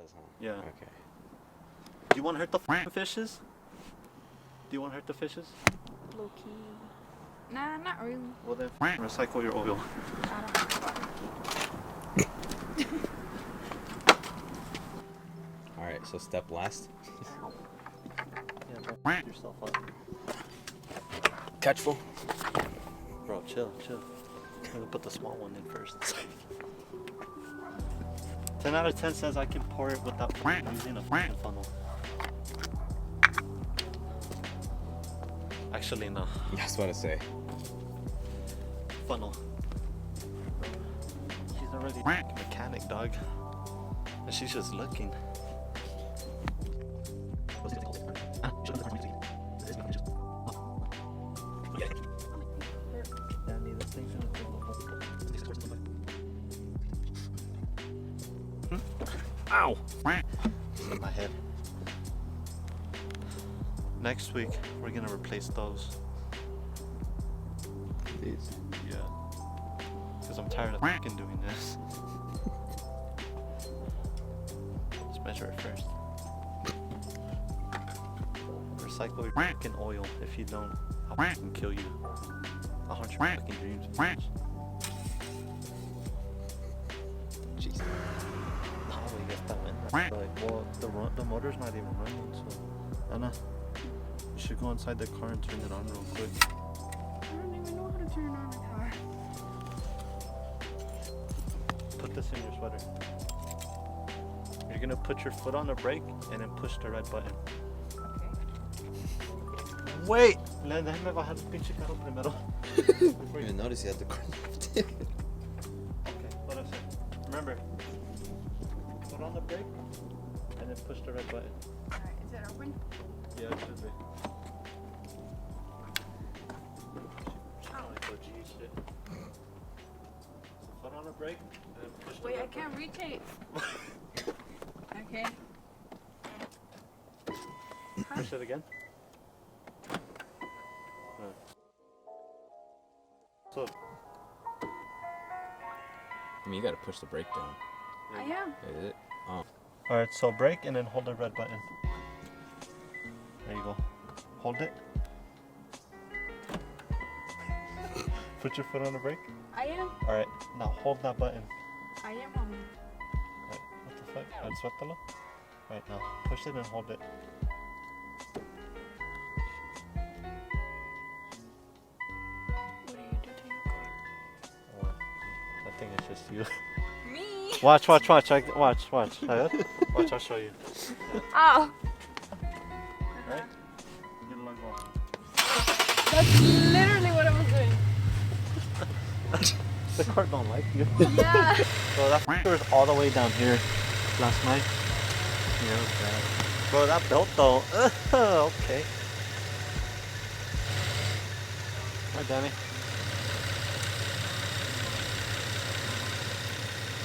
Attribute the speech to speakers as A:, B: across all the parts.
A: does, huh?
B: Yeah.
A: Okay.
B: Do you want to hurt the fishes? Do you want to hurt the fishes?
C: Low key. Nah, not really.
B: Well then, recycle your oil.
A: Alright, so step last.
B: Yeah, don't yourself up.
A: Catchful.
B: Bro, chill. I'm gonna put the small one in first. 10 out of 10 says I can pour it without using a funnel. Actually, no.
A: Yeah, I was about to say.
B: Funnel. She's already a mechanic, dog. And she's just looking. Ow! In my head. Next week, we're gonna replace those.
A: These.
B: Yeah. Because I'm tired of fucking doing this. Let's measure it first. Recycle your fucking oil. If you don't, I'll fucking kill you. I'll haunt your fucking dreams.
A: Jeez.
B: No, we get that one. Like, well, the motor's not even running, so. Anna, you should go inside the car and turn it on real quick.
C: I don't even know how to turn on a car.
B: Put this in your sweater. You're gonna put your foot on the brake and then push the red button.
C: Okay.
B: Wait! Déjame bajar el pinche carro primero.
A: I didn't even notice you had the car left.
B: Okay, what I said. Remember, put on the brake and then push the red button.
C: Alright, is it open?
B: Yeah, it should be. Like OG shit. So put on the brake and then push the
C: Wait, I
B: red
C: can't reach it. Okay.
B: button. Push it again. So,
A: I mean, you gotta push the brake down.
C: I am.
A: Is it? Oh.
B: alright, so brake and then hold the red button. There you go. Hold it. Put your foot on the brake.
C: I am.
B: Alright, now hold that button.
C: I am, mommy.
B: Right, what the fuck? Alright, suéltalo. Right, now push it and hold it.
C: What do you do to your car?
B: Oh, I think it's just you.
C: Me?
B: Watch. Watch, Watch, I'll show you.
C: Oh.
B: Right? Get a lug off.
C: That's literally what I was doing.
B: The car don't like you.
C: Yeah.
B: Bro, that was all the way down here last night. Yeah, it was bad. Bro, that belt though. Okay. Hi, Danny.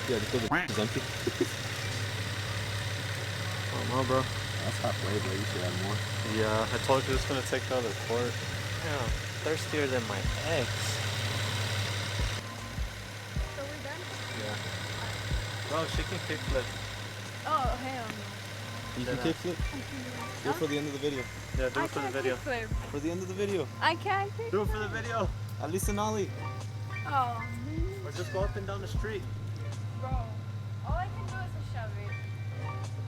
A: Yeah, the is empty.
B: Oh no, bro.
A: That's halfway, but you should have more.
B: Yeah, I told you it's gonna take the other port. Yeah, thirstier than my ex.
C: So we're done?
B: Yeah. Bro, she can kickflip.
C: Oh, hell no.
A: You can
B: Then,
A: kickflip? Do it for the end of the video.
B: Yeah, do
C: I
B: it for the
C: can't
B: video.
C: kickflip.
A: For the end of the video.
C: I can't kickflip.
B: Do it for the video.
A: At least an ollie.
C: Oh,
B: Or just go up and down the street.
C: bro. All I can do is to shove it.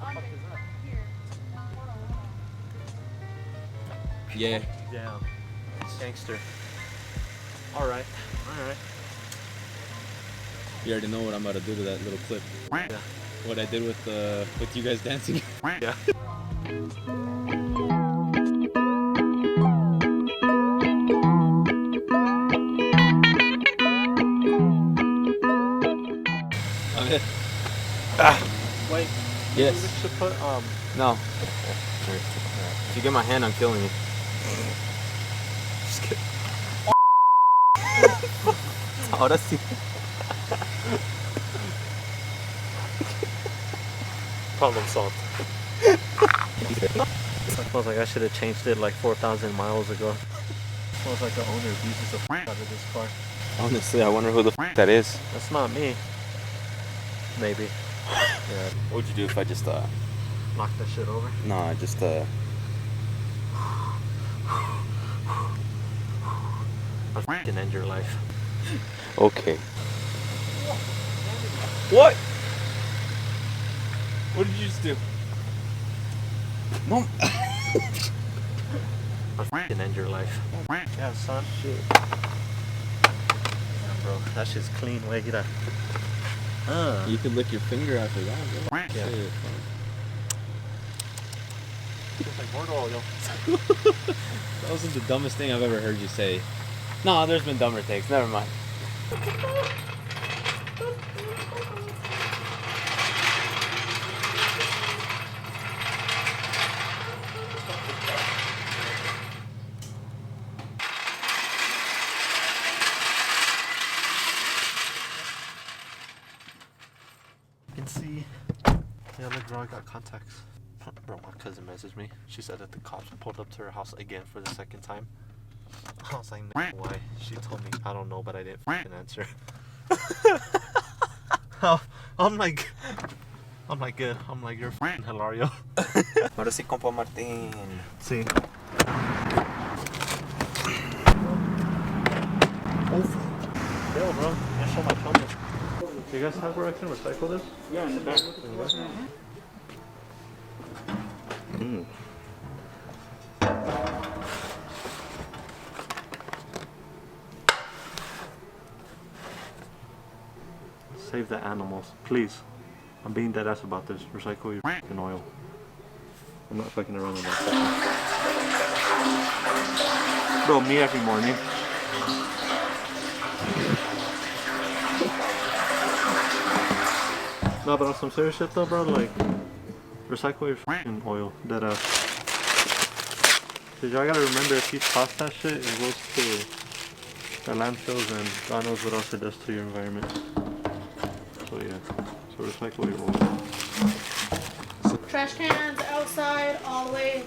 C: On
B: fuck
C: the,
B: is that?
C: here. Hold on.
A: Yeah.
B: Yeah. Gangster. Alright.
A: You already know what I'm about to do to that little clip.
B: Yeah.
A: What I did with you guys dancing.
B: Yeah. Wait.
A: Yes.
B: We should put
A: No. If you get my hand, I'm killing you. Just kidding. Ahora sí.
B: problem solved. I suppose like I should have changed it like 4,000 miles ago. Smells like the owner abuses the out of this car.
A: Honestly, I wonder who the that is.
B: That's not me. Maybe. Yeah.
A: What would you do if I just
B: Knock that shit over.
A: No, just
B: I'll fucking end your life.
A: Okay. What? What did you just do? No.
B: I'll fucking end your life. Yeah, son.
A: Shit.
B: Bro, that shit's clean. Wait, get that.
A: You could lick your finger after that, bro.
B: Yeah.
A: Shit.
B: It's like board oil, yo.
A: That wasn't the dumbest thing I've ever heard you say. No, there's been dumber things. Never mind.
B: You can see. Yeah, look, bro, I got contacts. Bro, my cousin messaged me. She said that the cops pulled up to her house again for the second time. I was like, no, why? She told me, I don't know, but I didn't fucking answer. I'm like, good. I'm like, you're fucking Hilario.
A: Ahora sí, compa Martín.
B: See. Yo, bro, I show my phone. Do you guys have where I can recycle this?
A: Yeah, in the back.
B: Save the animals, please. I'm being dead ass about this. Recycle your fucking oil. I'm not fucking around with that. Bro, me every morning. No, but on some serious shit though, bro, like, recycle your fucking oil. Dead ass. Cause y'all gotta remember, if you toss that shit, it goes to the landfills and God knows what else it does to your environment. So yeah, so recycle your oil.
C: Trash cans outside, all the way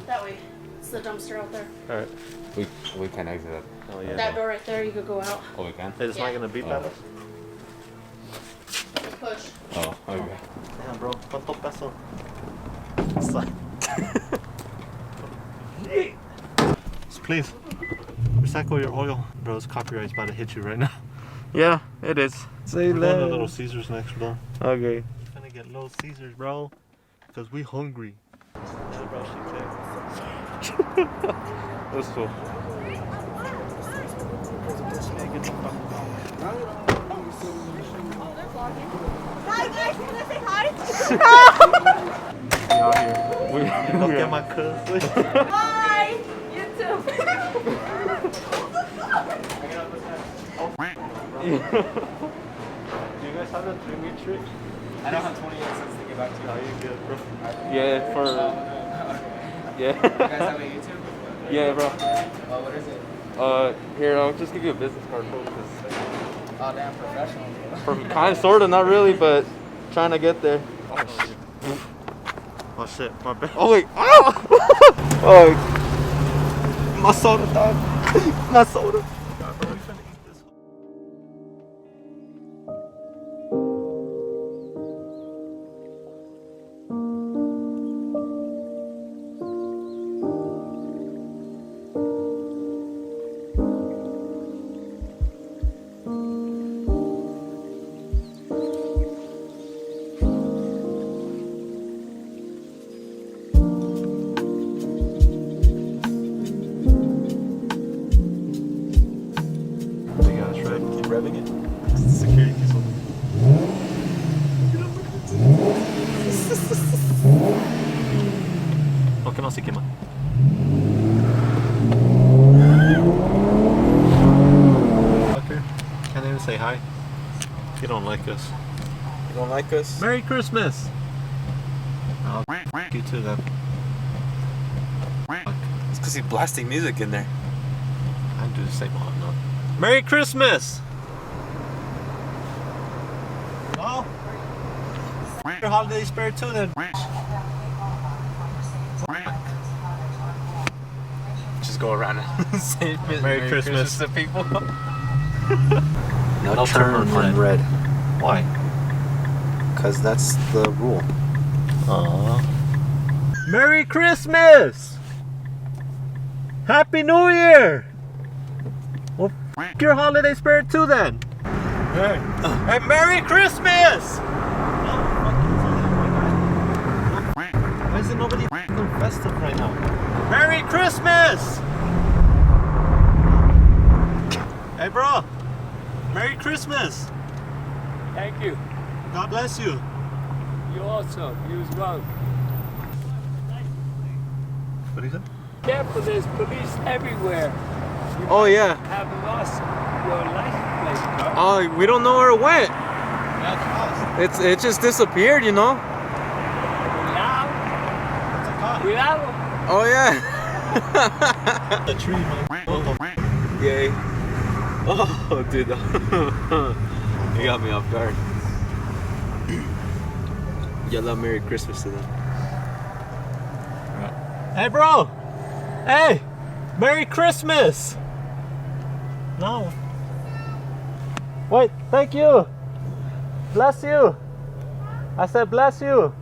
C: that way. It's the dumpster out there.
B: Alright.
A: We can exit that.
B: Oh yeah.
C: That door right there, you could go out.
A: Oh, we can?
B: It's not gonna beep at us?
C: Push.
A: Oh, okay.
B: Damn, bro. ¿Cuánto peso? So please, recycle your oil. Bro, this copyright's about to hit you right now.
A: Yeah, it is. Say
B: We're going to Little Caesars next, bro.
A: Okay.
B: We're gonna get Little Caesars, bro. Because we hungry. Yeah, bro, she
A: That's cool.
C: Hi guys, can I say hi?
B: Look at my cousin.
C: Hi! You too.
B: Do you guys have that 3-meat trick?
A: I don't have 28 cents to get back to you.
B: No, you're good, bro.
A: Yeah, for... Yeah.
D: You guys have a YouTube?
A: Yeah, bro.
D: What is it?
A: Here, I'll just give you a business card, bro, because...
D: Oh, damn, professional.
A: Kind of, sort of, not really, but trying to get there.
B: Oh shit. Oh shit, my bad.
A: Oh, wait. Oh! Oh, my soda, dog. My soda.
B: Revving it. Security keys on. ¿Por qué no se quema? Fucker. Can't even say hi. You don't like us.
A: You don't like us?
B: Merry Christmas! Oh, f you too then.
A: It's because he's blasting music in there.
B: I do the same on no. Merry Christmas! Oh! Your holiday spirit too then.
A: Just go around and say
B: Merry Christmas
A: to people.
B: No turn on red. Why?
A: because that's the rule.
B: Merry Christmas! Happy New Year! Well, f your holiday spirit too then. Hey, hey, Merry Christmas! Why is it nobody f***ing festive right now? Merry Christmas! Hey, bro. Merry Christmas.
E: Thank you.
B: God bless you.
E: You also. You as well.
B: What is it?
E: Careful, there's police everywhere. You
A: Oh yeah.
E: have lost your license plate, car.
A: Oh, we don't know where it went. It just disappeared, you know.
E: Without
A: Oh yeah.
B: The tree, man.
A: Yay. Oh, dude. You got me off guard. Yell out Merry Christmas to them.
B: Hey, bro. Hey, Merry Christmas. No. Wait, thank you. Bless you. I said bless you.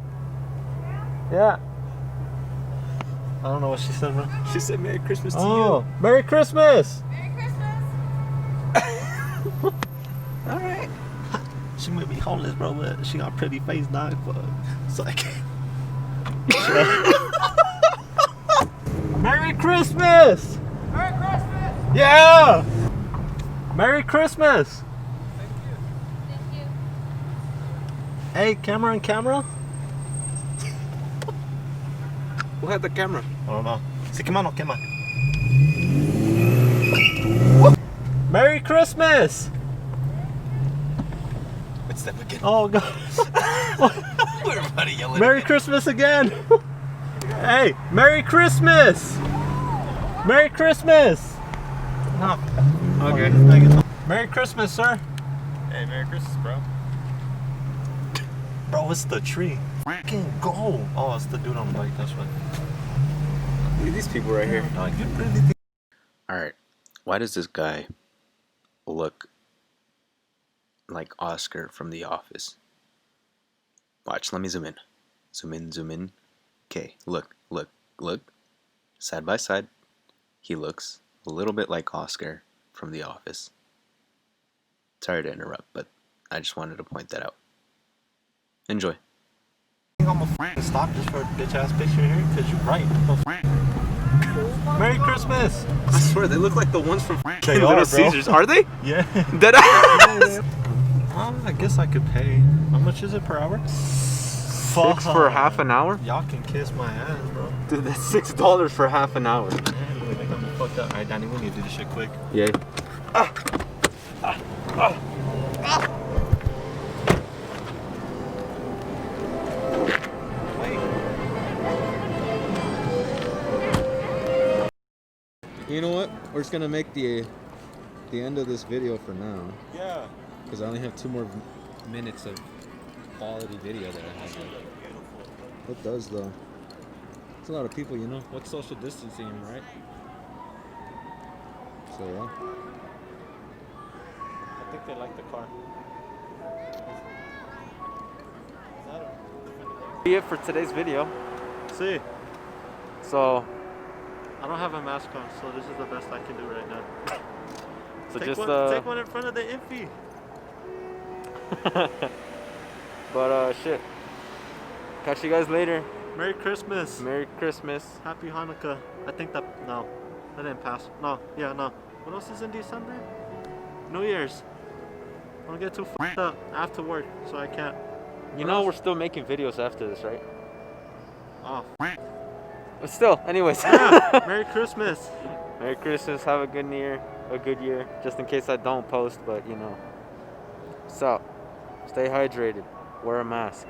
B: Yeah. I don't know what she said, bro.
A: She said Merry Christmas to
B: Oh, Merry Christmas.
C: Merry Christmas.
A: you. All right.
B: She might be homeless, bro, but she got a pretty face, dog. So I can't. Merry Christmas!
C: Merry Christmas.
B: Yeah! Merry Christmas!
C: Thank you.
B: Hey, camera and camera?
A: Who had the camera?
B: I don't know. Si quema no quema. Merry Christmas!
A: It's them again.
B: Oh, God.
A: Everybody yelling.
B: Merry Christmas again! Hey, Merry Christmas! Merry Christmas! No.
A: Okay.
B: Merry Christmas, sir.
D: Hey, Merry Christmas, bro.
B: Bro, it's the tree. Fucking go! Oh, it's the dude on the bike, that's right.
A: Look at these people right here.
B: Dog, you really think
A: Alright, why does this guy look like Oscar from The Office? Watch, let me zoom in. Zoom in, zoom in. Okay, look. Side by side, he looks a little bit like Oscar from The Office. Sorry to interrupt, but I just wanted to point that out. Enjoy.
B: I'm gonna f***ing stop just for a bitch ass picture here? Cause you're right. Merry Christmas!
A: I swear, they look like the ones from
B: They
A: Little
B: are, bro.
A: Caesars. Are they?
B: Yeah.
A: Dead ass.
B: I guess I could pay. How much is it per hour?
A: 6 for half an hour?
B: Y'all can kiss my ass, bro.
A: Dude, that's $6 for half an hour.
B: Man, they got me fucked up. Alright, Danny, we need to do this shit quick.
A: Yay. You know what? We're just gonna make the end of this video for now,
B: Yeah.
A: because I only have 2 more minutes of quality video that I have. It does though. It's a lot of people, you know. What's social distancing, right? So yeah.
B: I think they like the car.
A: Be it for today's video.
B: See,
A: So
B: I don't have a mask on, so this is the best I can do right now. Take one in front of the Impy.
A: But shit. Catch you guys later.
B: Merry Christmas.
A: Merry Christmas.
B: Happy Hanukkah. I think that didn't pass. No, yeah, no. What else is in December? New Year's. Don't get too f***ed up. I have to work, so I can't.
A: You know we're still making videos after this, right?
B: Oh,
A: But still, anyways.
B: yeah. Merry Christmas.
A: Merry Christmas. Have a good year. Just in case I don't post, but you know. So, stay hydrated. Wear a mask.